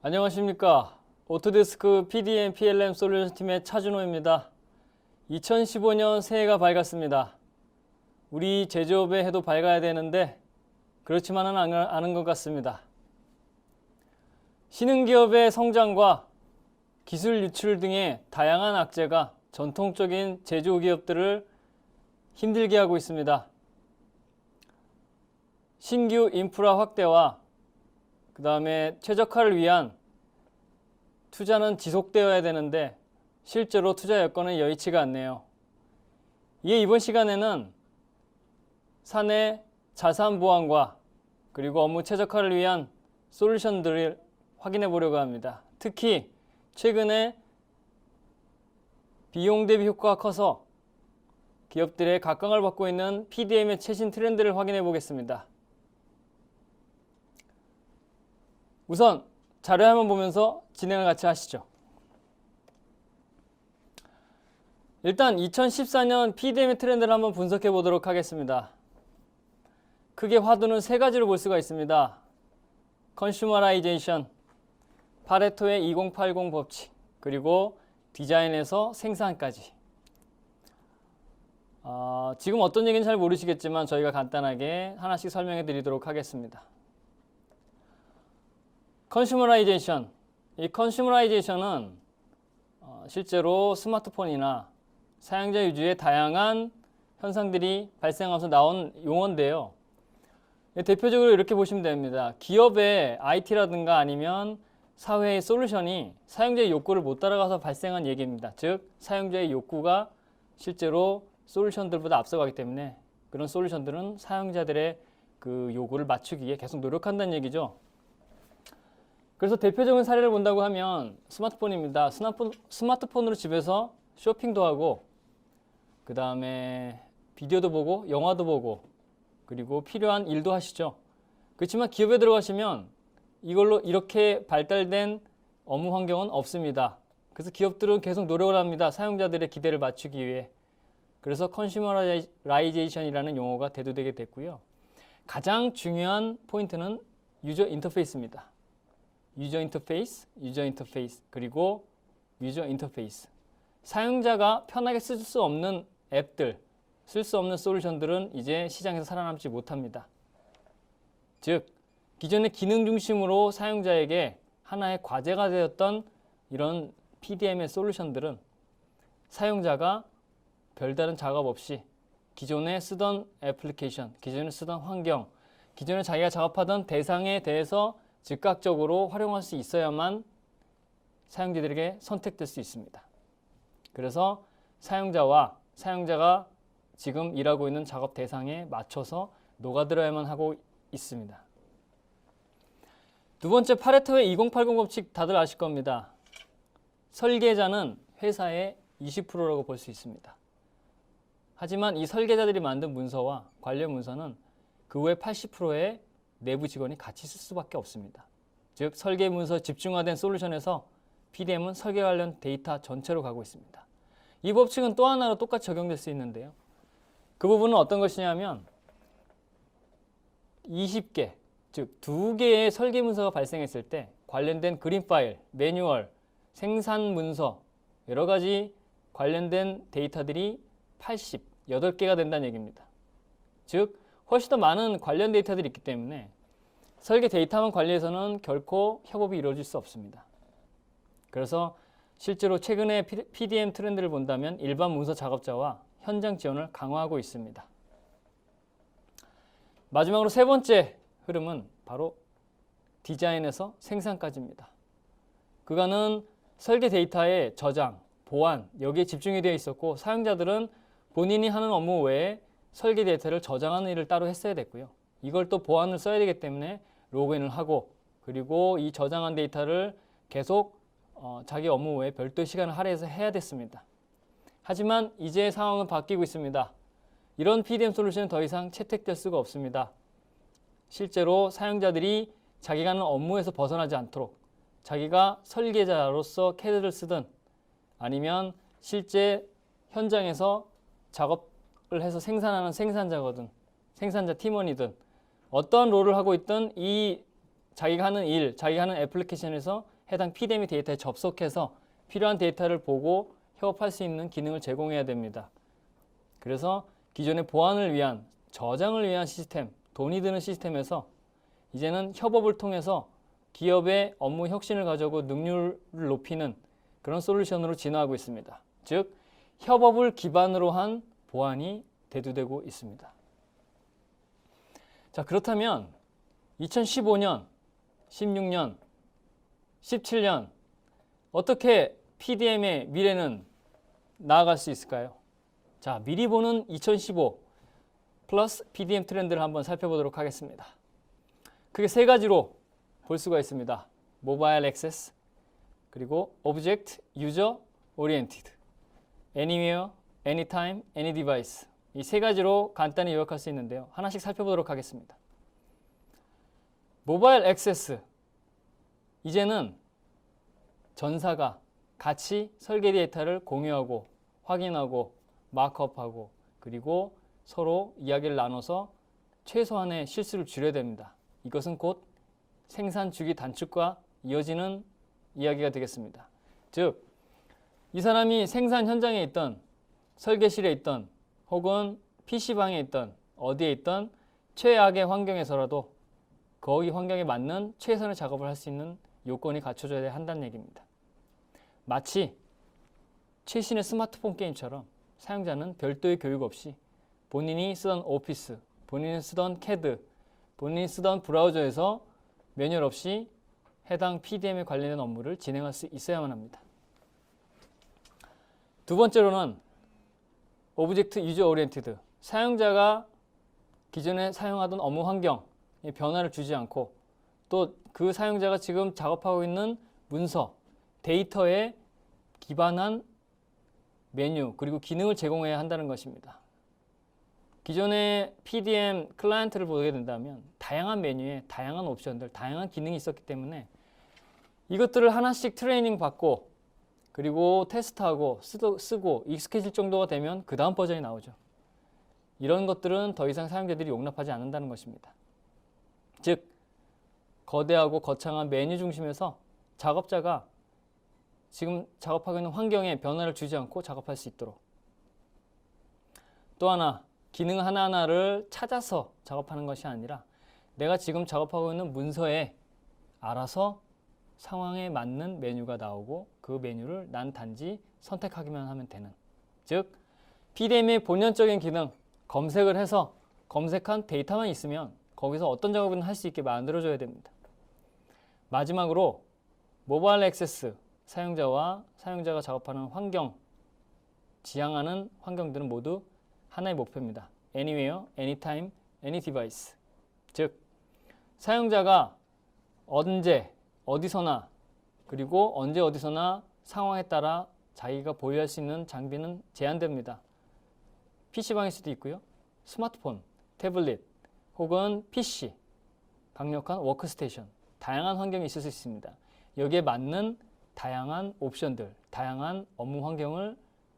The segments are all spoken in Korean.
안녕하십니까. 오토데스크 PDM PLM 솔루션 팀의 차준호입니다. 2015년 새해가 밝았습니다. 우리 제조업의 해도 밝아야 되는데 그렇지만은 않은 것 같습니다. 신흥기업의 성장과 기술 유출 등의 다양한 악재가 전통적인 제조기업들을 힘들게 하고 있습니다. 신규 인프라 확대와 그 다음에 최적화를 위한 투자는 지속되어야 되는데 실제로 투자 여건은 여의치가 않네요. 이에 이번 시간에는 사내 자산 보완과 그리고 업무 최적화를 위한 솔루션들을 확인해 보려고 합니다. 특히 최근에 비용 대비 효과가 커서 기업들의 각광을 받고 있는 PDM의 최신 트렌드를 확인해 보겠습니다. 우선 자료 한번 보면서 진행을 같이 하시죠. 일단 2014년 PDM의 트렌드를 한번 분석해 보도록 하겠습니다. 크게 화두는 세 가지로 볼 수가 있습니다. 컨슈머라이제이션, 파레토의 2080 법칙, 그리고 디자인에서 생산까지. 지금 어떤 얘기인지 잘 모르시겠지만 저희가 간단하게 하나씩 설명해 드리도록 하겠습니다. 컨슈머라이제이션. 이 컨슈머라이제이션은 실제로 스마트폰이나 사용자 유저의 다양한 현상들이 발생하면서 나온 용어인데요. 대표적으로 이렇게 보시면 됩니다. 기업의 IT라든가 아니면 사회의 솔루션이 사용자의 욕구를 못 따라가서 발생한 얘기입니다. 즉, 사용자의 욕구가 실제로 솔루션들보다 앞서가기 때문에 그런 솔루션들은 사용자들의 그 요구를 맞추기 위해 계속 노력한다는 얘기죠. 그래서 대표적인 사례를 본다고 하면 스마트폰입니다. 스마트폰으로 집에서 쇼핑도 하고 그 다음에 비디오도 보고 영화도 보고 그리고 필요한 일도 하시죠. 그렇지만 기업에 들어가시면 이걸로 이렇게 발달된 업무 환경은 없습니다. 그래서 기업들은 계속 노력을 합니다. 사용자들의 기대를 맞추기 위해. 그래서 컨슈머라이제이션이라는 용어가 대두되게 됐고요. 가장 중요한 포인트는 유저 인터페이스입니다. 유저 인터페이스, 그리고 유저 인터페이스. 사용자가 편하게 쓸 수 없는 앱들, 쓸 수 없는 솔루션들은 이제 시장에서 살아남지 못합니다. 즉, 기존의 기능 중심으로 사용자에게 하나의 과제가 되었던 이런 PDM의 솔루션들은 사용자가 별다른 작업 없이 기존에 쓰던 애플리케이션, 기존에 쓰던 환경, 기존에 자기가 작업하던 대상에 대해서 즉각적으로 활용할 수 있어야만 사용자들에게 선택될 수 있습니다. 그래서 사용자가 지금 일하고 있는 작업 대상에 맞춰서 녹아들어야만 하고 있습니다. 두 번째, 파레토의 2080 법칙 다들 아실 겁니다. 설계자는 회사의 20%라고 볼 수 있습니다. 하지만 이 설계자들이 만든 문서와 관련 문서는 그 외 80%의 내부 직원이 같이 쓸 수밖에 없습니다. 즉, 설계 문서 집중화된 솔루션에서 PDM은 설계 관련 데이터 전체로 가고 있습니다. 이 법칙은 또 하나로 똑같이 적용될 수 있는데요. 그 부분은 어떤 것이냐면 20개, 즉 2개의 설계 문서가 발생했을 때 관련된 그림 파일, 매뉴얼, 생산 문서, 여러 가지 관련된 데이터들이 8개가 된다는 얘기입니다. 즉, 훨씬 더 많은 관련 데이터들이 있기 때문에 설계 데이터만 관리해서는 결코 협업이 이루어질 수 없습니다. 그래서 실제로 최근에 PDM 트렌드를 본다면 일반 문서 작업자와 현장 지원을 강화하고 있습니다. 마지막으로 세 번째 흐름은 바로 디자인에서 생산까지입니다. 그간은 설계 데이터의 저장, 보안, 여기에 집중이 되어 있었고 사용자들은 본인이 하는 업무 외에 설계 데이터를 저장하는 일을 따로 했어야 됐고요. 이걸 또 보안을 써야 되기 때문에 로그인을 하고 그리고 이 저장한 데이터를 계속 자기 업무 외에 별도의 시간을 할애해서 해야 됐습니다. 하지만 이제 상황은 바뀌고 있습니다. 이런 PDM 솔루션은 더 이상 채택될 수가 없습니다. 실제로 사용자들이 자기가 하는 업무에서 벗어나지 않도록 자기가 설계자로서 CAD를 쓰든 아니면 실제 현장에서 작업을 해서 생산하는 생산자거든 생산자 팀원이든 어떠한 롤을 하고 있든 이 자기가 하는 일, 자기가 하는 애플리케이션에서 해당 PDM의 데이터에 접속해서 필요한 데이터를 보고 협업할 수 있는 기능을 제공해야 됩니다. 그래서 기존의 보안을 위한, 저장을 위한 시스템, 돈이 드는 시스템에서 이제는 협업을 통해서 기업의 업무 혁신을 가져오고 능률을 높이는 그런 솔루션으로 진화하고 있습니다. 즉, 협업을 기반으로 한 보안이 대두되고 있습니다. 자, 그렇다면 2015년, 16년, 17년 어떻게 PDM의 미래는 나아갈 수 있을까요? 자, 미리 보는 2015 플러스 PDM 트렌드를 한번 살펴보도록 하겠습니다. 크게 세 가지로 볼 수가 있습니다. 모바일 액세스, 그리고 오브젝트 유저 오리엔티드, anywhere, anytime, any device. 이 세 가지로 간단히 요약할 수 있는데요. 하나씩 살펴보도록 하겠습니다. 모바일 액세스. 이제는 전사가 같이 설계 데이터를 공유하고 확인하고 마크업하고 그리고 서로 이야기를 나눠서 최소한의 실수를 줄여야 됩니다. 이것은 곧 생산 주기 단축과 이어지는 이야기가 되겠습니다. 즉, 이 사람이 생산 현장에 있던, 설계실에 있던, 혹은 PC방에 있던, 어디에 있던 최악의 환경에서라도 거기 환경에 맞는 최선의 작업을 할 수 있는 요건이 갖춰져야 한다는 얘기입니다. 마치 최신의 스마트폰 게임처럼 사용자는 별도의 교육 없이 본인이 쓰던 오피스, 본인이 쓰던 캐드, 본인이 쓰던 브라우저에서 매뉴얼 없이 해당 PDM에 관련된 업무를 진행할 수 있어야만 합니다. 두 번째로는 오브젝트 유저 오리엔티드. 사용자가 기존에 사용하던 업무 환경에 변화를 주지 않고 또 그 사용자가 지금 작업하고 있는 문서, 데이터에 기반한 메뉴 그리고 기능을 제공해야 한다는 것입니다. 기존의 PDM 클라이언트를 보게 된다면 다양한 메뉴에 다양한 옵션들, 다양한 기능이 있었기 때문에 이것들을 하나씩 트레이닝 받고 그리고 테스트하고 쓰고 익숙해질 정도가 되면 그 다음 버전이 나오죠. 이런 것들은 더 이상 사용자들이 용납하지 않는다는 것입니다. 즉, 거대하고 거창한 메뉴 중심에서 작업자가 지금 작업하고 있는 환경에 변화를 주지 않고 작업할 수 있도록, 또 하나, 기능 하나하나를 찾아서 작업하는 것이 아니라 내가 지금 작업하고 있는 문서에 알아서 상황에 맞는 메뉴가 나오고 그 메뉴를 난 단지 선택하기만 하면 되는, 즉 PDM의 본연적인 기능, 검색을 해서 검색한 데이터만 있으면 거기서 어떤 작업은 할 수 있게 만들어줘야 됩니다. 마지막으로 모바일 액세스, 사용자와 사용자가 작업하는 환경, 지향하는 환경들은 모두 하나의 목표입니다. Anywhere, anytime, any device. 즉, 사용자가 언제, 어디서나 그리고 언제 어디서나 상황에 따라 자기가 보유할 수 있는 장비는 제한됩니다. PC방일 수도 있고요. 스마트폰, 태블릿 혹은 PC, 강력한 워크스테이션, 다양한 환경이 있을 수 있습니다. 여기에 맞는 다양한 옵션들, 다양한 업무 환경을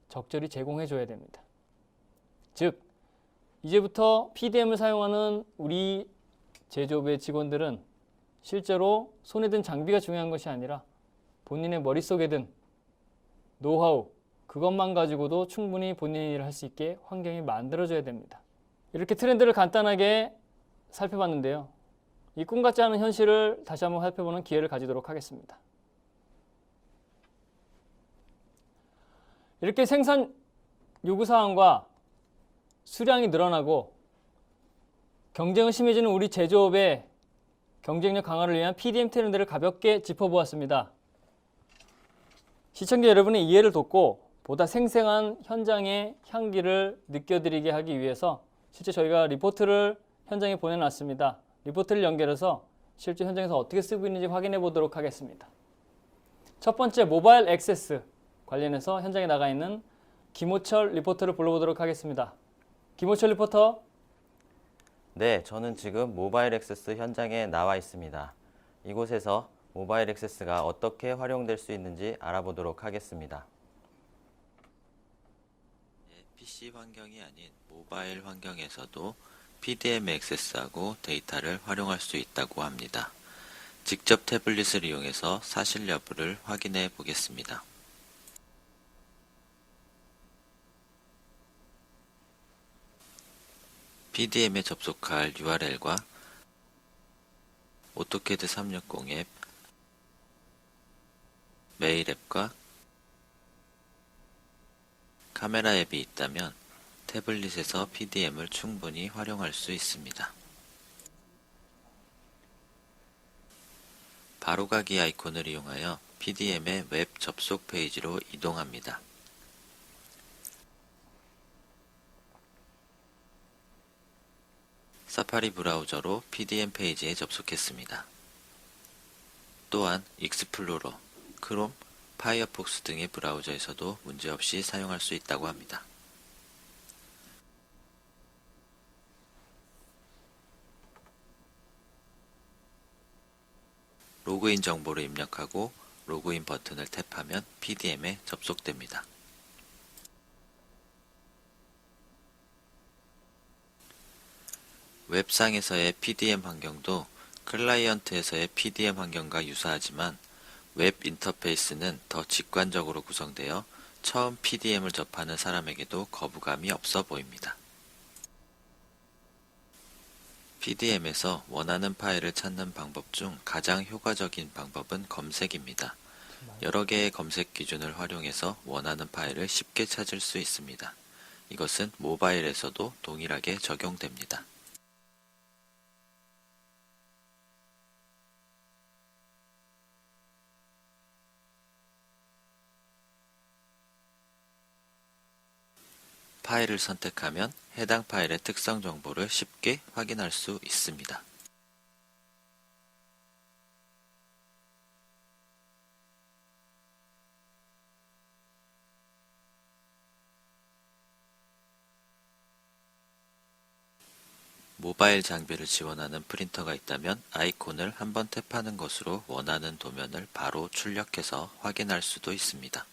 적절히 제공해 줘야 됩니다. 즉, 이제부터 PDM을 사용하는 우리 제조업의 직원들은 실제로 손에 든 장비가 중요한 것이 아니라 본인의 머릿속에 든 노하우, 그것만 가지고도 충분히 본인의 일을 할 수 있게 환경이 만들어져야 됩니다. 이렇게 트렌드를 간단하게 살펴봤는데요. 이 꿈 같지 않은 현실을 다시 한번 살펴보는 기회를 가지도록 하겠습니다. 이렇게 생산 요구사항과 수량이 늘어나고 경쟁이 심해지는 우리 제조업의 경쟁력 강화를 위한 PDM 트렌드를 가볍게 짚어보았습니다. 시청자 여러분의 이해를 돕고 보다 생생한 현장의 향기를 느껴드리게 하기 위해서 실제 저희가 리포트를 현장에 보내놨습니다. 리포트를 연결해서 실제 현장에서 어떻게 쓰고 있는지 확인해 보도록 하겠습니다. 첫 번째, 모바일 액세스 관련해서 현장에 나가 있는 김호철 리포터를 불러보도록 하겠습니다. 김호철 리포터. 네, 저는 지금 모바일 액세스 현장에 나와 있습니다. 이곳에서 모바일 액세스가 어떻게 활용될 수 있는지 알아보도록 하겠습니다. PC 환경이 아닌 모바일 환경에서도 PDM 액세스하고 데이터를 활용할 수 있다고 합니다. 직접 태블릿을 이용해서 사실 여부를 확인해 보겠습니다. PDM에 접속할 URL과 오토캐드 360 앱, 메일 앱과 카메라 앱이 있다면 태블릿에서 PDM을 충분히 활용할 수 있습니다. 바로가기 아이콘을 이용하여 PDM의 웹 접속 페이지로 이동합니다. 사파리 브라우저로 PDM 페이지에 접속했습니다. 또한 익스플로러, 크롬, 파이어폭스 등의 브라우저에서도 문제없이 사용할 수 있다고 합니다. 로그인 정보를 입력하고 로그인 버튼을 탭하면 PDM에 접속됩니다. 웹상에서의 PDM 환경도 클라이언트에서의 PDM 환경과 유사하지만 웹 인터페이스는 더 직관적으로 구성되어 처음 PDM을 접하는 사람에게도 거부감이 없어 보입니다. PDM에서 원하는 파일을 찾는 방법 중 가장 효과적인 방법은 검색입니다. 여러 개의 검색 기준을 활용해서 원하는 파일을 쉽게 찾을 수 있습니다. 이것은 모바일에서도 동일하게 적용됩니다. 파일을 선택하면 해당 파일의 특성 정보를 쉽게 확인할 수 있습니다. 모바일 장비를 지원하는 프린터가 있다면 아이콘을 한번 탭하는 것으로 원하는 도면을 바로 출력해서 확인할 수도 있습니다.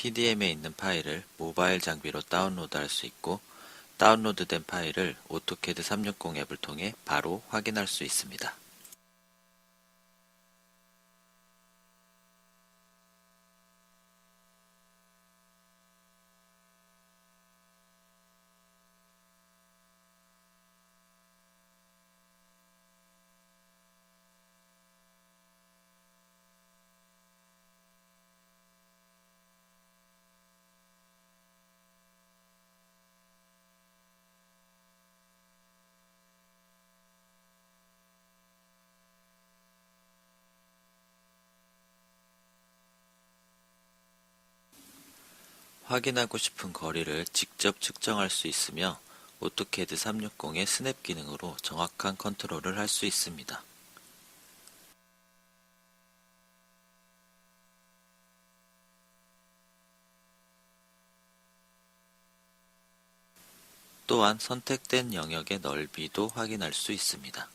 PDM에 있는 파일을 모바일 장비로 다운로드할 수 있고 다운로드된 파일을 오토캐드 360 앱을 통해 바로 확인할 수 있습니다. 확인하고 싶은 거리를 직접 측정할 수 있으며 오토캐드 360의 스냅 기능으로 정확한 컨트롤을 할 수 있습니다. 또한 선택된 영역의 넓이도 확인할 수 있습니다.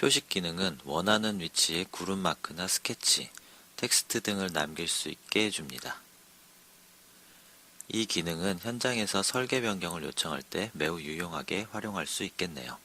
표식 기능은 원하는 위치에 구름 마크나 스케치, 텍스트 등을 남길 수 있게 해줍니다. 이 기능은 현장에서 설계 변경을 요청할 때 매우 유용하게 활용할 수 있겠네요.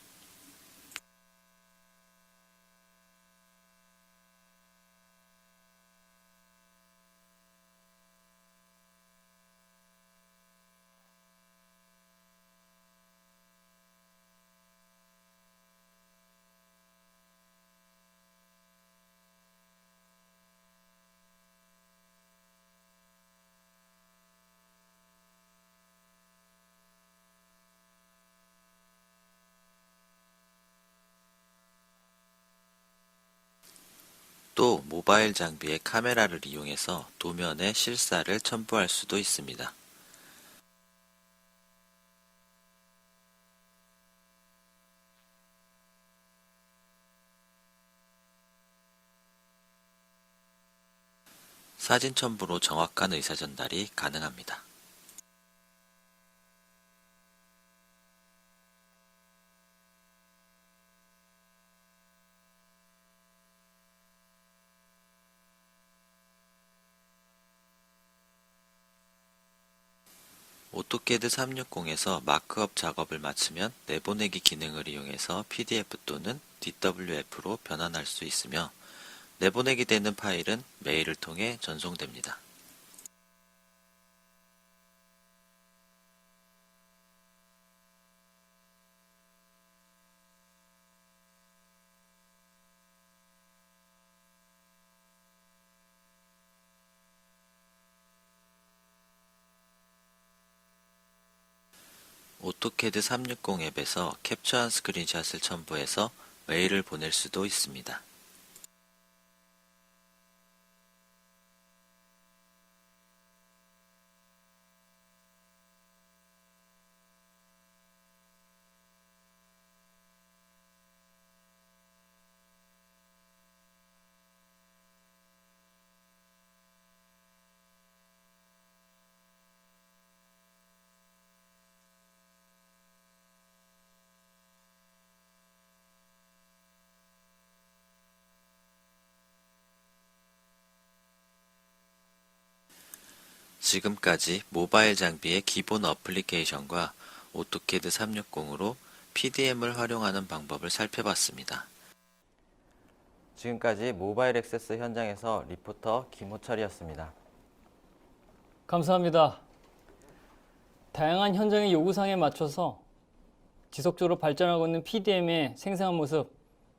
또 모바일 장비의 카메라를 이용해서 도면에 실사를 첨부할 수도 있습니다. 사진 첨부로 정확한 의사 전달이 가능합니다. 오토캐드 360에서 마크업 작업을 마치면 내보내기 기능을 이용해서 PDF 또는 DWF로 변환할 수 있으며 내보내기 되는 파일은 메일을 통해 전송됩니다. 오토캐드 360 앱에서 캡처한 스크린샷을 첨부해서 메일을 보낼 수도 있습니다. 지금까지 모바일 장비의 기본 어플리케이션과 오토캐드 360으로 PDM을 활용하는 방법을 살펴봤습니다. 지금까지 모바일 액세스 현장에서 리포터 김호철이었습니다. 감사합니다. 다양한 현장의 요구사항에 맞춰서 지속적으로 발전하고 있는 PDM의 생생한 모습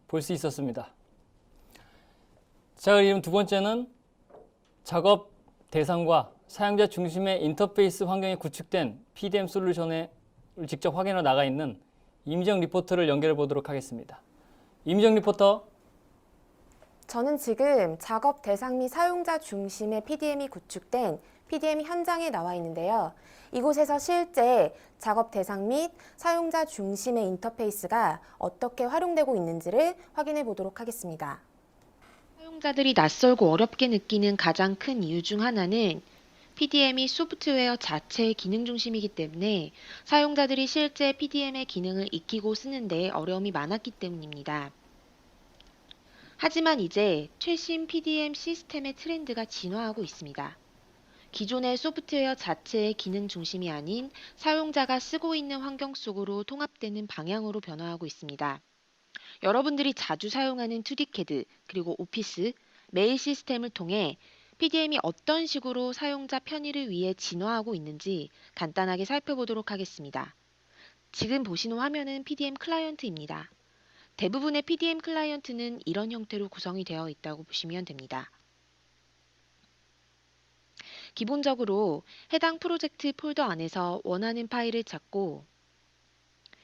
볼 수 있었습니다. 자, 그럼 두 번째는 작업 대상과 사용자 중심의 인터페이스 환경이 구축된 PDM 솔루션을 직접 확인하러 나가 있는 임정 리포터를 연결해 보도록 하겠습니다. 임정 리포터. 저는 지금 작업 대상 및 사용자 중심의 PDM이 구축된 PDM 현장에 나와 있는데요. 이곳에서 실제 작업 대상 및 사용자 중심의 인터페이스가 어떻게 활용되고 있는지를 확인해 보도록 하겠습니다. 사용자들이 낯설고 어렵게 느끼는 가장 큰 이유 중 하나는 PDM이 소프트웨어 자체의 기능 중심이기 때문에 사용자들이 실제 PDM의 기능을 익히고 쓰는데 어려움이 많았기 때문입니다. 하지만 이제 최신 PDM 시스템의 트렌드가 진화하고 있습니다. 기존의 소프트웨어 자체의 기능 중심이 아닌 사용자가 쓰고 있는 환경 속으로 통합되는 방향으로 변화하고 있습니다. 여러분들이 자주 사용하는 2D CAD 그리고 오피스, 메일 시스템을 통해 PDM이 어떤 식으로 사용자 편의를 위해 진화하고 있는지 간단하게 살펴보도록 하겠습니다. 지금 보시는 화면은 PDM 클라이언트입니다. 대부분의 PDM 클라이언트는 이런 형태로 구성이 되어 있다고 보시면 됩니다. 기본적으로 해당 프로젝트 폴더 안에서 원하는 파일을 찾고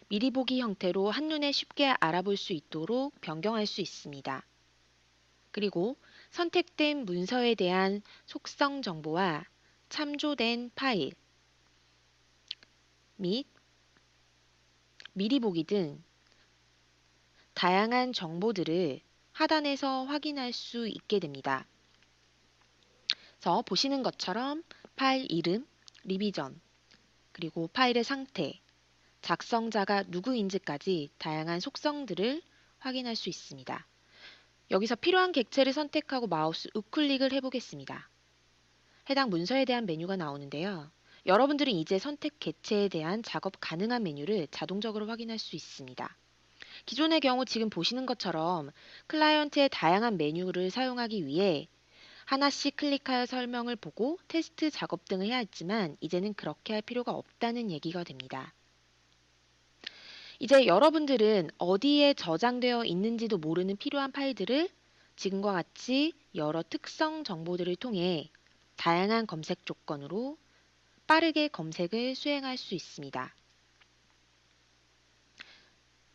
미리 보기 형태로 한눈에 쉽게 알아볼 수 있도록 변경할 수 있습니다. 그리고 선택된 문서에 대한 속성 정보와 참조된 파일 및 미리 보기 등 다양한 정보들을 하단에서 확인할 수 있게 됩니다. 그래서 보시는 것처럼 파일 이름, 리비전, 그리고 파일의 상태, 작성자가 누구인지까지 다양한 속성들을 확인할 수 있습니다. 여기서 필요한 객체를 선택하고 마우스 우클릭을 해보겠습니다. 해당 문서에 대한 메뉴가 나오는데요. 여러분들은 이제 선택 객체에 대한 작업 가능한 메뉴를 자동적으로 확인할 수 있습니다. 기존의 경우 지금 보시는 것처럼 클라이언트의 다양한 메뉴를 사용하기 위해 하나씩 클릭하여 설명을 보고 테스트 작업 등을 해야 했지만 이제는 그렇게 할 필요가 없다는 얘기가 됩니다. 이제 여러분들은 어디에 저장되어 있는지도 모르는 필요한 파일들을 지금과 같이 여러 특성 정보들을 통해 다양한 검색 조건으로 빠르게 검색을 수행할 수 있습니다.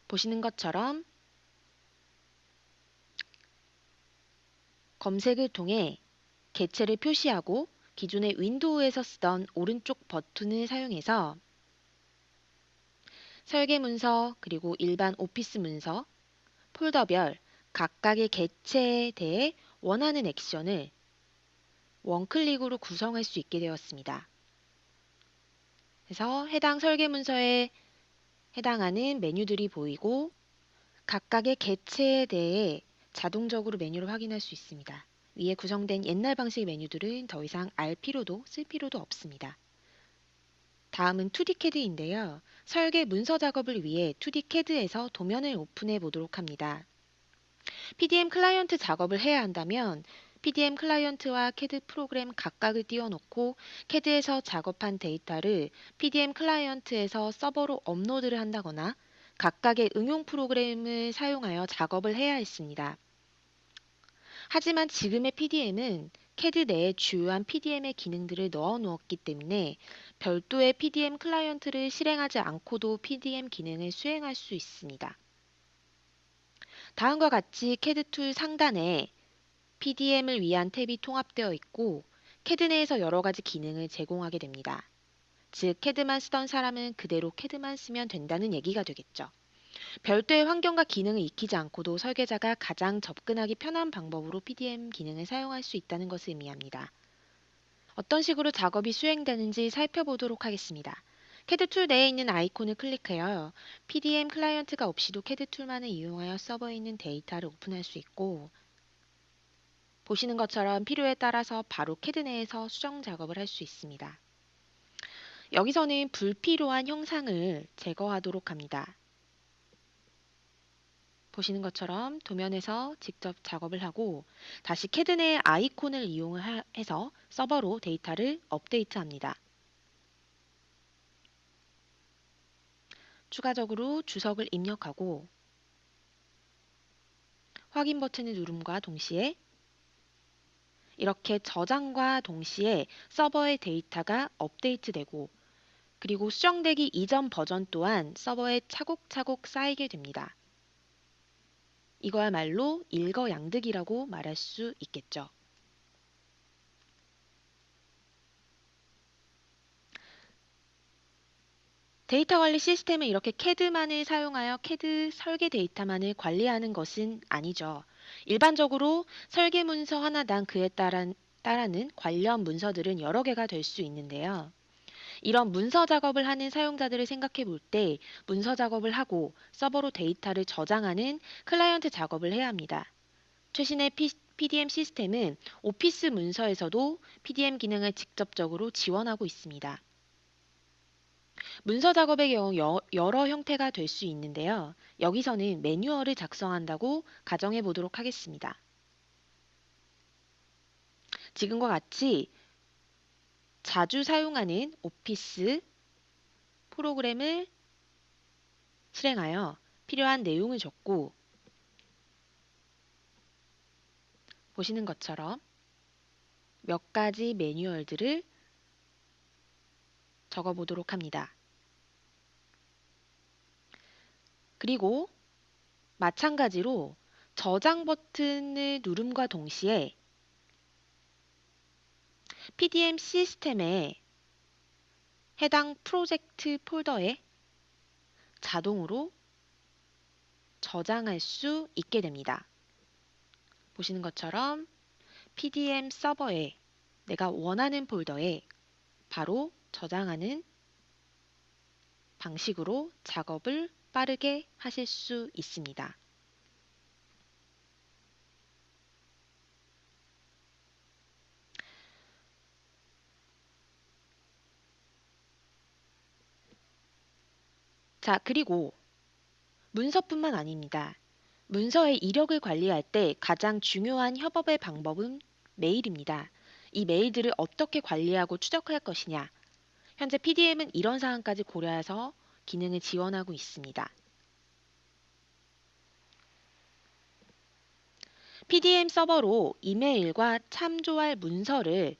보시는 것처럼 검색을 통해 객체를 표시하고 기존의 윈도우에서 쓰던 오른쪽 버튼을 사용해서 설계 문서 그리고 일반 오피스 문서, 폴더별 각각의 객체에 대해 원하는 액션을 원클릭으로 구성할 수 있게 되었습니다. 그래서 해당 설계 문서에 해당하는 메뉴들이 보이고 각각의 객체에 대해 자동적으로 메뉴를 확인할 수 있습니다. 위에 구성된 옛날 방식의 메뉴들은 더 이상 알 필요도 쓸 필요도 없습니다. 다음은 2D CAD인데요. 설계 문서 작업을 위해 2D CAD에서 도면을 오픈해 보도록 합니다. PDM 클라이언트 작업을 해야 한다면 PDM 클라이언트와 CAD 프로그램 각각을 띄워놓고 CAD에서 작업한 데이터를 PDM 클라이언트에서 서버로 업로드를 한다거나 각각의 응용 프로그램을 사용하여 작업을 해야 했습니다. 하지만 지금의 PDM은 CAD 내에 주요한 PDM의 기능들을 넣어 놓았기 때문에 별도의 PDM 클라이언트를 실행하지 않고도 PDM 기능을 수행할 수 있습니다. 다음과 같이 CAD 툴 상단에 PDM을 위한 탭이 통합되어 있고 CAD 내에서 여러 가지 기능을 제공하게 됩니다. 즉, CAD만 쓰던 사람은 그대로 CAD만 쓰면 된다는 얘기가 되겠죠. 별도의 환경과 기능을 익히지 않고도 설계자가 가장 접근하기 편한 방법으로 PDM 기능을 사용할 수 있다는 것을 의미합니다. 어떤 식으로 작업이 수행되는지 살펴보도록 하겠습니다. CAD 툴 내에 있는 아이콘을 클릭하여 PDM 클라이언트가 없이도 CAD 툴만을 이용하여 서버에 있는 데이터를 오픈할 수 있고 보시는 것처럼 필요에 따라서 바로 CAD 내에서 수정 작업을 할 수 있습니다. 여기서는 불필요한 형상을 제거하도록 합니다. 보시는 것처럼 도면에서 직접 작업을 하고 다시 CAD 내 아이콘을 이용해서 서버로 데이터를 업데이트합니다. 추가적으로 주석을 입력하고 확인 버튼을 누름과 동시에 이렇게 저장과 동시에 서버의 데이터가 업데이트되고 그리고 수정되기 이전 버전 또한 서버에 차곡차곡 쌓이게 됩니다. 이거야말로 일거양득이라고 말할 수 있겠죠. 데이터 관리 시스템은 이렇게 CAD만을 사용하여 CAD 설계 데이터만을 관리하는 것은 아니죠. 일반적으로 설계 문서 하나당 그에 따르는 관련 문서들은 여러 개가 될 수 있는데요. 이런 문서 작업을 하는 사용자들을 생각해 볼 때 문서 작업을 하고 서버로 데이터를 저장하는 클라이언트 작업을 해야 합니다. 최신의 PDM 시스템은 오피스 문서에서도 PDM 기능을 직접적으로 지원하고 있습니다. 문서 작업의 경우 여러 형태가 될 수 있는데요. 여기서는 매뉴얼을 작성한다고 가정해 보도록 하겠습니다. 지금과 같이 자주 사용하는 오피스 프로그램을 실행하여 필요한 내용을 적고 보시는 것처럼 몇 가지 매뉴얼들을 적어 보도록 합니다. 그리고 마찬가지로 저장 버튼을 누름과 동시에 PDM 시스템에 해당 프로젝트 폴더에 자동으로 저장할 수 있게 됩니다. 보시는 것처럼 PDM 서버에 내가 원하는 폴더에 바로 저장하는 방식으로 작업을 빠르게 하실 수 있습니다. 자, 그리고 문서뿐만 아닙니다. 문서의 이력을 관리할 때 가장 중요한 협업의 방법은 메일입니다. 이 메일들을 어떻게 관리하고 추적할 것이냐. 현재 PDM은 이런 사항까지 고려해서 기능을 지원하고 있습니다. PDM 서버로 이메일과 참조할 문서를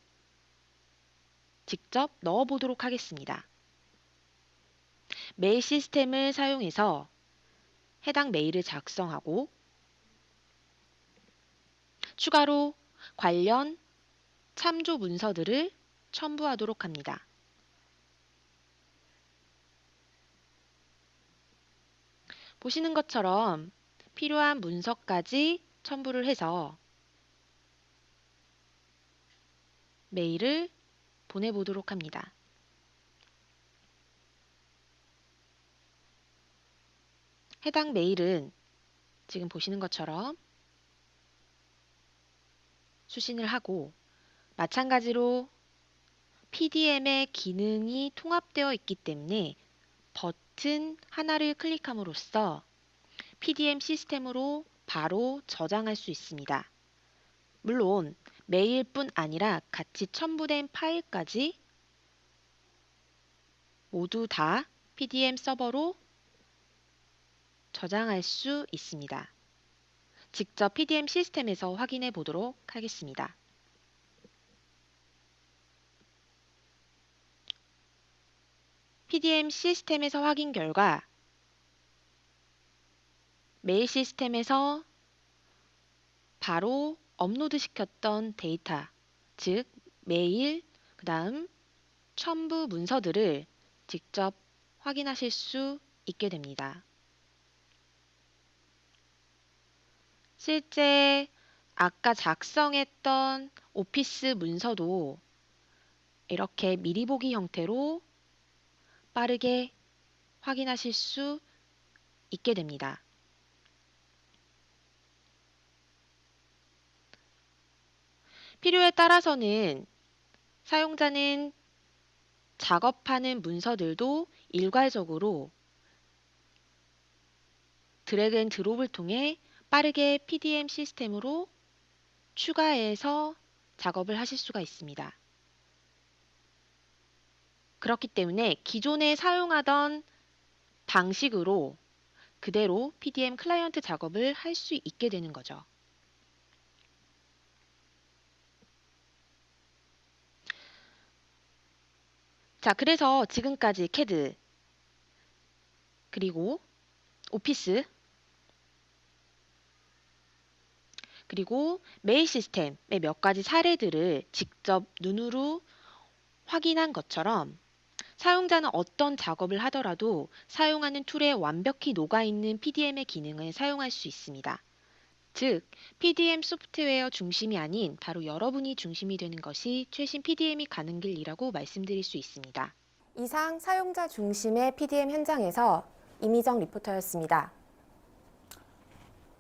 직접 넣어보도록 하겠습니다. 메일 시스템을 사용해서 해당 메일을 작성하고 추가로 관련 참조 문서들을 첨부하도록 합니다. 보시는 것처럼 필요한 문서까지 첨부를 해서 메일을 보내보도록 합니다. 해당 메일은 지금 보시는 것처럼 수신을 하고 마찬가지로 PDM의 기능이 통합되어 있기 때문에 버튼 하나를 클릭함으로써 PDM 시스템으로 바로 저장할 수 있습니다. 물론 메일뿐 아니라 같이 첨부된 파일까지 모두 다 PDM 서버로 저장할 수 있습니다. 직접 PDM 시스템에서 확인해 보도록 하겠습니다. PDM 시스템에서 확인 결과 메일 시스템에서 바로 업로드 시켰던 데이터, 즉 메일, 그 다음 첨부 문서들을 직접 확인하실 수 있게 됩니다. 실제 아까 작성했던 오피스 문서도 이렇게 미리 보기 형태로 빠르게 확인하실 수 있게 됩니다. 필요에 따라서는 사용자는 작업하는 문서들도 일괄적으로 드래그 앤 드롭을 통해 빠르게 PDM 시스템으로 추가해서 작업을 하실 수가 있습니다. 그렇기 때문에 기존에 사용하던 방식으로 그대로 PDM 클라이언트 작업을 할 수 있게 되는 거죠. 자, 그래서 지금까지 CAD 그리고 오피스 그리고 메일 시스템의 몇 가지 사례들을 직접 눈으로 확인한 것처럼 사용자는 어떤 작업을 하더라도 사용하는 툴에 완벽히 녹아있는 PDM의 기능을 사용할 수 있습니다. 즉, PDM 소프트웨어 중심이 아닌 바로 여러분이 중심이 되는 것이 최신 PDM이 가는 길이라고 말씀드릴 수 있습니다. 이상 사용자 중심의 PDM 현장에서 이미정 리포터였습니다.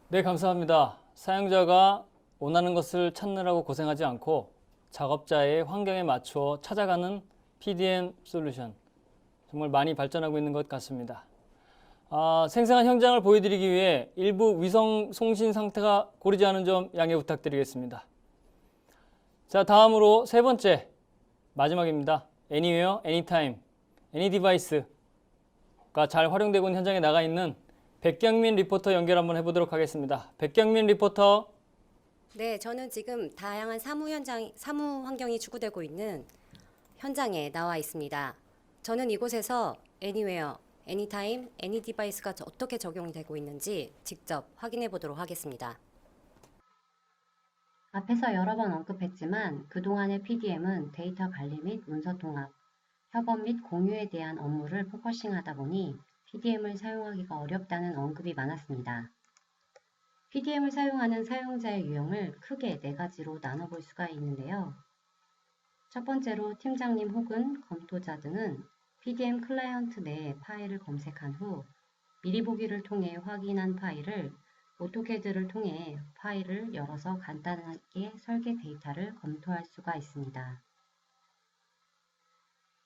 네, 감사합니다. 사용자가 원하는 것을 찾느라고 고생하지 않고 작업자의 환경에 맞추어 찾아가는 PDM 솔루션. 정말 많이 발전하고 있는 것 같습니다. 생생한 현장을 보여드리기 위해 일부 위성 송신 상태가 고르지 않은 점 양해 부탁드리겠습니다. 자, 다음으로 세 번째, 마지막입니다. Anywhere, Anytime, Any Device가 잘 활용되고 있는 현장에 나가 있는 백경민 리포터 연결 한번 해보도록 하겠습니다. 백경민 리포터. 네, 저는 지금 다양한 사무 환경이 추구되고 있는 현장에 나와 있습니다. 저는 이곳에서 Anywhere, Anytime, Any Device가 어떻게 적용이 되고 있는지 직접 확인해 보도록 하겠습니다. 앞에서 여러 번 언급했지만 그동안의 PDM은 데이터 관리 및 문서 통합, 협업 및 공유에 대한 업무를 포커싱하다 보니 PDM을 사용하기가 어렵다는 언급이 많았습니다. PDM을 사용하는 사용자의 유형을 크게 4가지로 나눠볼 수가 있는데요. 첫 번째로 팀장님 혹은 검토자 등은 PDM 클라이언트 내에 파일을 검색한 후 미리 보기를 통해 확인한 파일을 오토캐드를 통해 파일을 열어서 간단하게 설계 데이터를 검토할 수가 있습니다.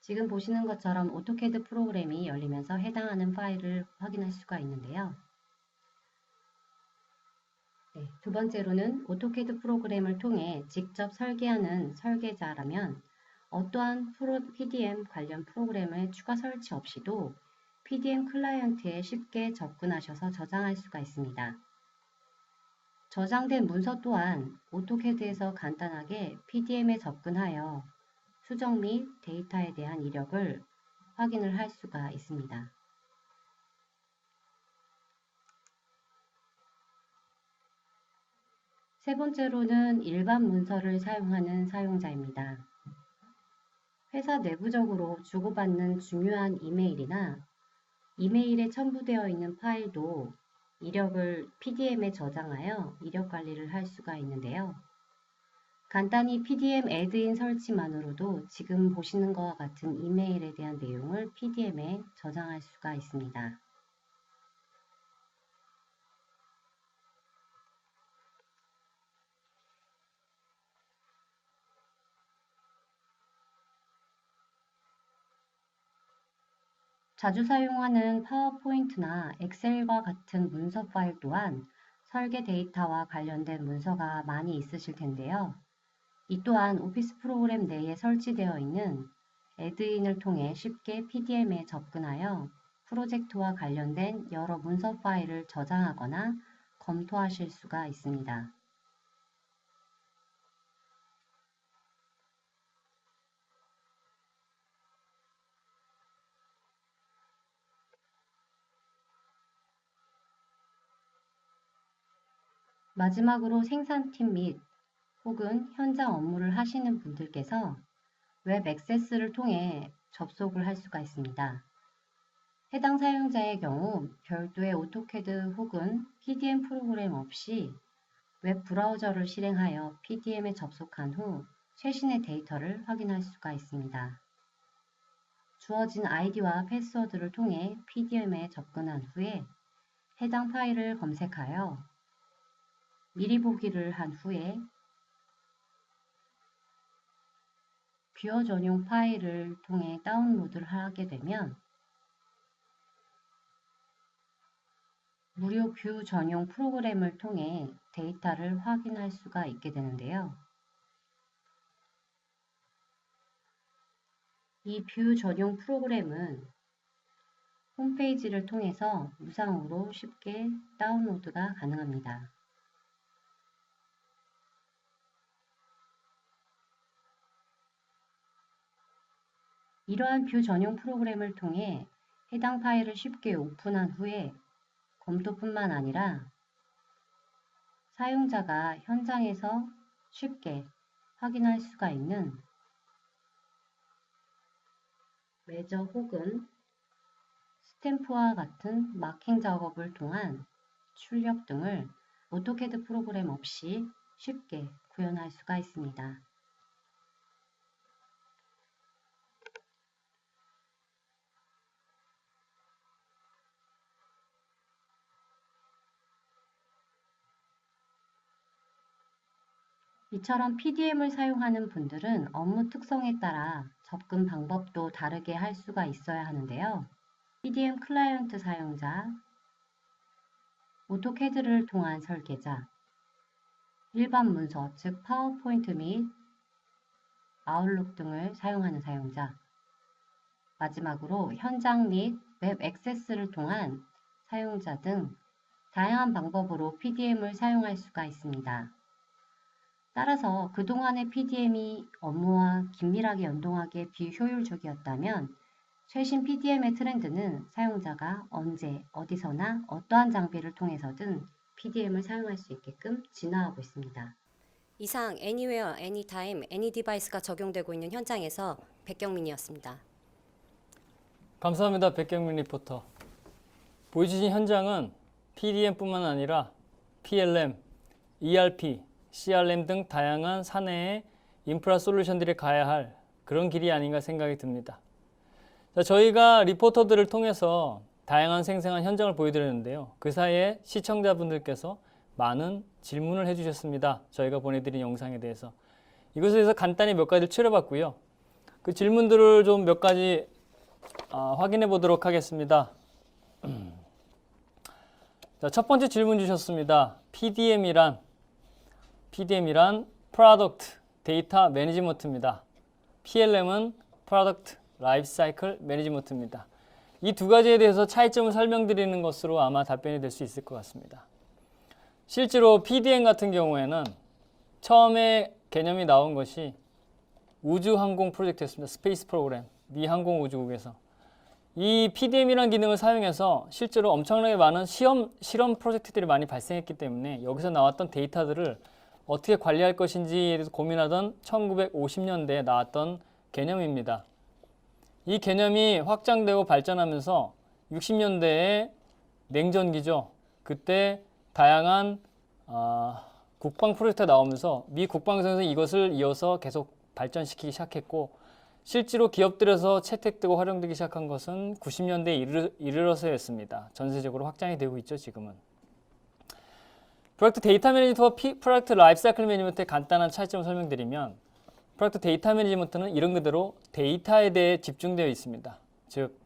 지금 보시는 것처럼 오토캐드 프로그램이 열리면서 해당하는 파일을 확인할 수가 있는데요. 두 번째로는 오토캐드 프로그램을 통해 직접 설계하는 설계자라면 어떠한 PDM 관련 프로그램을 추가 설치 없이도 PDM 클라이언트에 쉽게 접근하셔서 저장할 수가 있습니다. 저장된 문서 또한 오토캐드에서 간단하게 PDM에 접근하여 수정 및 데이터에 대한 이력을 확인을 할 수가 있습니다. 세 번째로는 일반 문서를 사용하는 사용자입니다. 회사 내부적으로 주고받는 중요한 이메일이나 이메일에 첨부되어 있는 파일도 이력을 PDM에 저장하여 이력 관리를 할 수가 있는데요. 간단히 PDM 애드인 설치만으로도 지금 보시는 것과 같은 이메일에 대한 내용을 PDM에 저장할 수가 있습니다. 자주 사용하는 파워포인트나 엑셀과 같은 문서 파일 또한 설계 데이터와 관련된 문서가 많이 있으실 텐데요. 이 또한 오피스 프로그램 내에 설치되어 있는 애드인을 통해 쉽게 PDM에 접근하여 프로젝트와 관련된 여러 문서 파일을 저장하거나 검토하실 수가 있습니다. 마지막으로 생산팀 및 혹은 현장 업무를 하시는 분들께서 웹 액세스를 통해 접속을 할 수가 있습니다. 해당 사용자의 경우 별도의 오토캐드 혹은 PDM 프로그램 없이 웹 브라우저를 실행하여 PDM에 접속한 후 최신의 데이터를 확인할 수가 있습니다. 주어진 아이디와 패스워드를 통해 PDM에 접근한 후에 해당 파일을 검색하여 미리 보기를 한 후에 뷰어 전용 파일을 통해 다운로드를 하게 되면 무료 뷰 전용 프로그램을 통해 데이터를 확인할 수가 있게 되는데요. 이 뷰 전용 프로그램은 홈페이지를 통해서 무상으로 쉽게 다운로드가 가능합니다. 이러한 뷰 전용 프로그램을 통해 해당 파일을 쉽게 오픈한 후에 검토뿐만 아니라 사용자가 현장에서 쉽게 확인할 수가 있는 매저 혹은 스탬프와 같은 마킹 작업을 통한 출력 등을 오토캐드 프로그램 없이 쉽게 구현할 수가 있습니다. 이처럼 PDM을 사용하는 분들은 업무 특성에 따라 접근 방법도 다르게 할 수가 있어야 하는데요. PDM 클라이언트 사용자, 오토캐드를 통한 설계자, 일반 문서 즉 파워포인트 및 아웃룩 등을 사용하는 사용자, 마지막으로 현장 및 웹 액세스를 통한 사용자 등 다양한 방법으로 PDM을 사용할 수가 있습니다. 따라서 그동안의 PDM이 업무와 긴밀하게 연동하기에 비효율적이었다면 최신 PDM의 트렌드는 사용자가 언제, 어디서나 어떠한 장비를 통해서든 PDM을 사용할 수 있게끔 진화하고 있습니다. 이상 Anywhere, Anytime, Any Device가 적용되고 있는 현장에서 백경민이었습니다. 감사합니다. 백경민 리포터. 보여주신 현장은 PDM뿐만 아니라 PLM, ERP, CRM 등 다양한 사내의 인프라 솔루션들이 가야 할 그런 길이 아닌가 생각이 듭니다. 자, 저희가 리포터들을 통해서 다양한 생생한 현장을 보여드렸는데요. 그 사이에 시청자분들께서 많은 질문을 해주셨습니다. 저희가 보내드린 영상에 대해서. 이것에 대해서 간단히 몇 가지를 추려봤고요. 그 질문들을 좀 몇 가지 확인해 보도록 하겠습니다. 자, 첫 번째 질문 주셨습니다. PDM이란 Product Data Management입니다. PLM은 Product Lifecycle Management입니다. 이 두 가지에 대해서 차이점을 설명드리는 것으로 아마 답변이 될 수 있을 것 같습니다. 실제로 PDM 같은 경우에는 처음에 개념이 나온 것이 우주항공 프로젝트였습니다. 스페이스 프로그램, 미 항공우주국에서. 이 PDM이라는 기능을 사용해서 실제로 엄청나게 많은 실험 프로젝트들이 많이 발생했기 때문에 여기서 나왔던 데이터들을 어떻게 관리할 것인지에 대해서 고민하던 1950년대에 나왔던 개념입니다. 이 개념이 확장되고 발전하면서 60년대에 냉전기죠. 그때 다양한 국방 프로젝트가 나오면서 미 국방성에서 이것을 이어서 계속 발전시키기 시작했고 실제로 기업들에서 채택되고 활용되기 시작한 것은 90년대에 이르러서였습니다. 전세적으로 확장이 되고 있죠, 지금은. 프로젝트 데이터 매니지먼트와 프로젝트 라이프사이클 매니지먼트의 간단한 차이점을 설명드리면 프로젝트 데이터 매니지먼트는 이런 그대로 데이터에 대해 집중되어 있습니다. 즉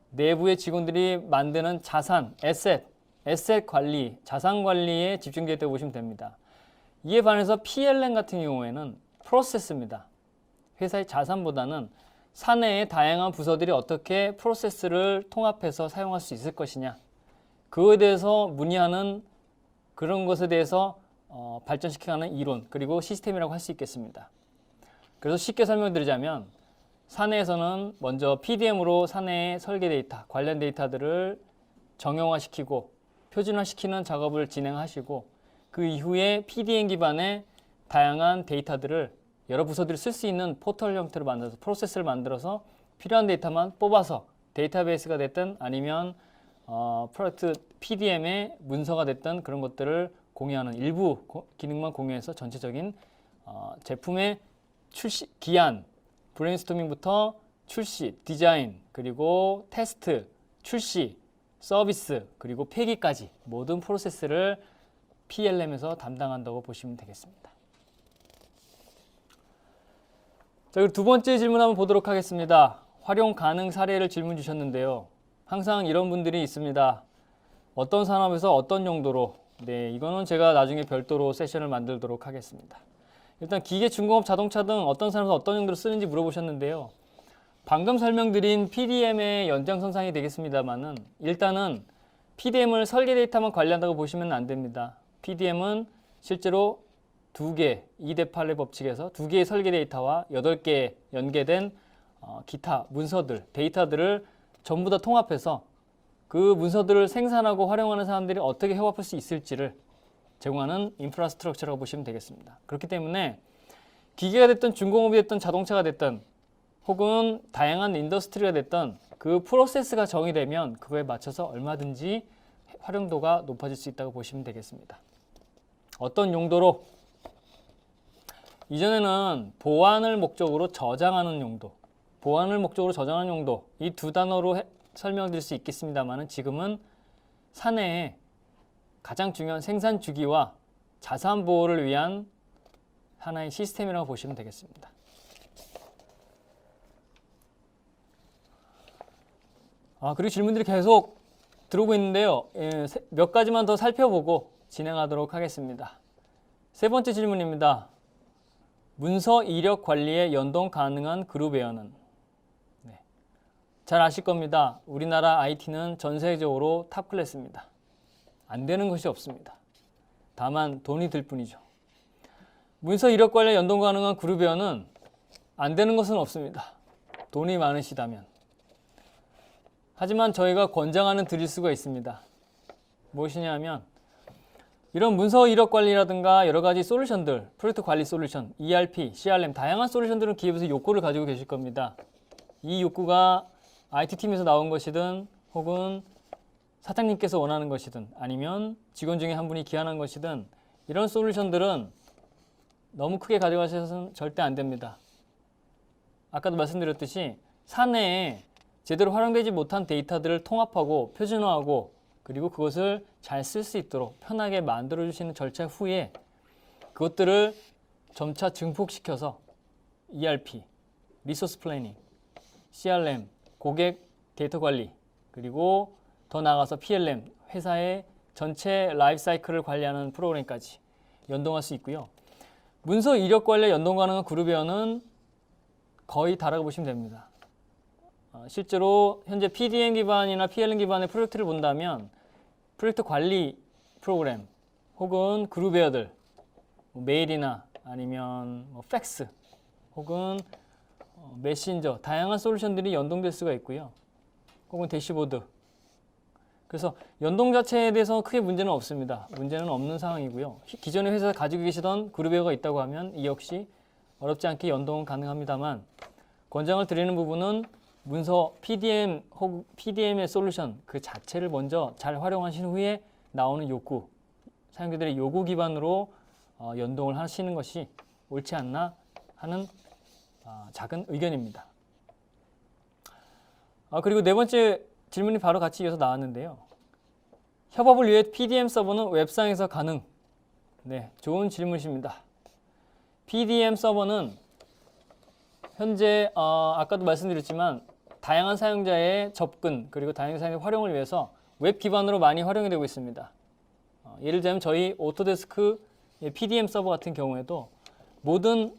내부의 직원들이 만드는 자산, 에셋 관리, 자산 관리에 집중되어 있다고 보시면 됩니다. 이에 반해서 PLM 같은 경우에는 프로세스입니다. 회사의 자산보다는 사내의 다양한 부서들이 어떻게 프로세스를 통합해서 사용할 수 있을 것이냐, 그거에 대해서 문의하는 그런 것에 대해서 발전시켜가는 이론, 그리고 시스템이라고 할 수 있겠습니다. 그래서 쉽게 설명드리자면 사내에서는 먼저 PDM으로 사내의 설계 데이터, 관련 데이터들을 정형화시키고 표준화시키는 작업을 진행하시고 그 이후에 PDM 기반의 다양한 데이터들을 여러 부서들이 쓸 수 있는 포털 형태로 만들어서 프로세스를 만들어서 필요한 데이터만 뽑아서 데이터베이스가 됐든 아니면 프로젝트 PDM의 문서가 됐든 그런 것들을 공유하는 일부 기능만 공유해서 전체적인 제품의 출시 기한, 브레인스토밍부터 출시, 디자인, 그리고 테스트, 출시, 서비스, 그리고 폐기까지 모든 프로세스를 PLM에서 담당한다고 보시면 되겠습니다. 자, 그리고 두 번째 질문 한번 보도록 하겠습니다. 활용 가능 사례를 질문 주셨는데요. 항상 이런 분들이 있습니다. 어떤 산업에서 어떤 용도로? 네, 이거는 제가 나중에 별도로 세션을 만들도록 하겠습니다. 일단 기계, 중공업, 자동차 등 어떤 산업에서 어떤 용도로 쓰는지 물어보셨는데요. 방금 설명드린 PDM의 연장선상이 되겠습니다만은 일단은 PDM을 설계 데이터만 관리한다고 보시면 안 됩니다. PDM은 실제로 2개, 2대8의 법칙에서 2개의 설계 데이터와 8개 연계된 기타 문서들, 데이터들을 전부 다 통합해서 그 문서들을 생산하고 활용하는 사람들이 어떻게 협업할 수 있을지를 제공하는 인프라스트럭처라고 보시면 되겠습니다. 그렇기 때문에 기계가 됐든 중공업이 됐든 자동차가 됐든 혹은 다양한 인더스트리가 됐든 그 프로세스가 정의되면 그거에 맞춰서 얼마든지 활용도가 높아질 수 있다고 보시면 되겠습니다. 어떤 용도로? 이전에는 보안을 목적으로 저장하는 용도, 보안을 목적으로 저장하는 용도, 이 두 단어로 설명드릴 수 있겠습니다만 지금은 사내에 가장 중요한 생산 주기와 자산 보호를 위한 하나의 시스템이라고 보시면 되겠습니다. 그리고 질문들이 계속 들어오고 있는데요. 몇 가지만 더 살펴보고 진행하도록 하겠습니다. 세 번째 질문입니다. 문서 이력 관리에 연동 가능한 그룹웨어는? 네. 잘 아실 겁니다. 우리나라 IT는 전 세계적으로 탑 클래스입니다. 안 되는 것이 없습니다. 다만 돈이 들 뿐이죠. 문서 이력 관리에 연동 가능한 그룹웨어는 안 되는 것은 없습니다. 돈이 많으시다면. 하지만 저희가 권장하는 드릴 수가 있습니다. 무엇이냐면 이런 문서 이력 관리라든가 여러 가지 솔루션들, 프로젝트 관리 솔루션, ERP, CRM, 다양한 솔루션들은 기업에서 욕구를 가지고 계실 겁니다. 이 욕구가 IT팀에서 나온 것이든 혹은 사장님께서 원하는 것이든 아니면 직원 중에 한 분이 기한한 것이든 이런 솔루션들은 너무 크게 가져가셔서는 절대 안 됩니다. 아까도 말씀드렸듯이 사내에 제대로 활용되지 못한 데이터들을 통합하고 표준화하고 그리고 그것을 잘 쓸 수 있도록 편하게 만들어주시는 절차 후에 그것들을 점차 증폭시켜서 ERP, 리소스 플래닝, CRM, 고객 데이터 관리, 그리고 더 나아가서 PLM, 회사의 전체 라이프 사이클을 관리하는 프로그램까지 연동할 수 있고요. 문서 이력 관리에 연동 가능한 그룹웨어는 거의 다라고 보시면 됩니다. 실제로 현재 PDM 기반이나 PLM 기반의 프로젝트를 본다면 프로젝트 관리 프로그램 혹은 그룹웨어들, 메일이나 아니면 팩스 혹은 메신저, 다양한 솔루션들이 연동될 수가 있고요. 혹은 대시보드. 그래서 연동 자체에 대해서 크게 문제는 없습니다. 문제는 없는 상황이고요. 기존의 회사가 가지고 계시던 그룹웨어가 있다고 하면 이 역시 어렵지 않게 연동은 가능합니다만 권장을 드리는 부분은 문서 PDM 혹은 PDM의 솔루션 그 자체를 먼저 잘 활용하신 후에 나오는 욕구, 사용자들의 요구 기반으로 연동을 하시는 것이 옳지 않나 하는 작은 의견입니다. 그리고 네 번째 질문이 바로 같이 이어서 나왔는데요. 협업을 위해 PDM 서버는 웹상에서 가능? 네, 좋은 질문이십니다. PDM 서버는 현재 아까도 말씀드렸지만 다양한 사용자의 접근 그리고 다양한 사용자의 활용을 위해서 웹 기반으로 많이 활용이 되고 있습니다. 예를 들면 저희 오토데스크 PDM 서버 같은 경우에도 모든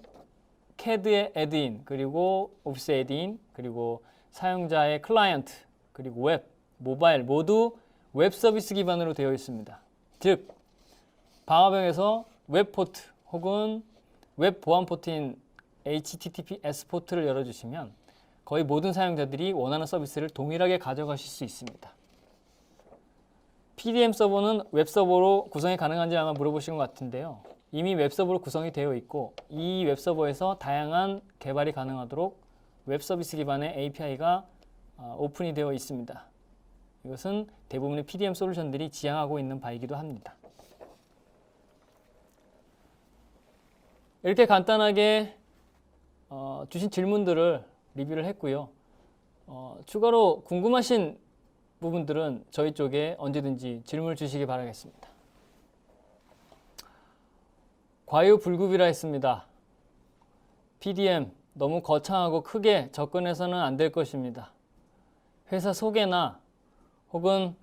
CAD의 애드인 그리고 오피스 애드인 그리고 사용자의 클라이언트 그리고 웹, 모바일 모두 웹 서비스 기반으로 되어 있습니다. 즉 방화벽에서 웹 포트 혹은 웹 보안 포트인 HTTPS 포트를 열어주시면 거의 모든 사용자들이 원하는 서비스를 동일하게 가져가실 수 있습니다. PDM 서버는 웹 서버로 구성이 가능한지 아마 물어보신 것 같은데요. 이미 웹 서버로 구성이 되어 있고 이 웹 서버에서 다양한 개발이 가능하도록 웹 서비스 기반의 API가 오픈이 되어 있습니다. 이것은 대부분의 PDM 솔루션들이 지향하고 있는 바이기도 합니다. 이렇게 간단하게 주신 질문들을 리뷰를 했고요. 추가로 궁금하신 부분들은 저희 쪽에 언제든지 질문을 주시기 바라겠습니다. 과유불급이라 했습니다. PDM 너무 거창하고 크게 접근해서는 안 될 것입니다. 회사 소개나 혹은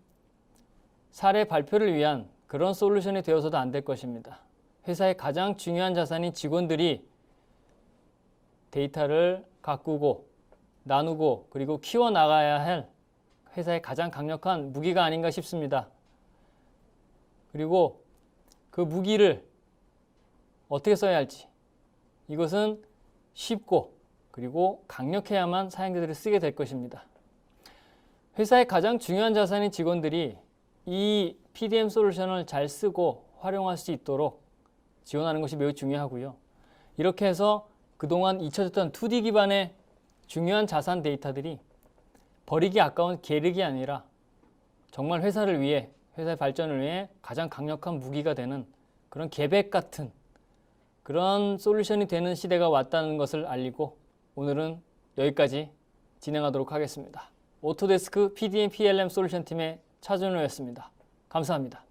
사례 발표를 위한 그런 솔루션이 되어서도 안 될 것입니다. 회사의 가장 중요한 자산인 직원들이 데이터를 가꾸고 나누고 그리고 키워나가야 할 회사의 가장 강력한 무기가 아닌가 싶습니다. 그리고 그 무기를 어떻게 써야 할지 이것은 쉽고 그리고 강력해야만 사용자들이 쓰게 될 것입니다. 회사의 가장 중요한 자산인 직원들이 이 PDM 솔루션을 잘 쓰고 활용할 수 있도록 지원하는 것이 매우 중요하고요. 이렇게 해서 그동안 잊혀졌던 2D 기반의 중요한 자산 데이터들이 버리기 아까운 계륵이 아니라 정말 회사를 위해, 회사의 발전을 위해 가장 강력한 무기가 되는 그런 계백 같은 그런 솔루션이 되는 시대가 왔다는 것을 알리고 오늘은 여기까지 진행하도록 하겠습니다. 오토데스크 PDM PLM 솔루션 팀의 차준호였습니다. 감사합니다.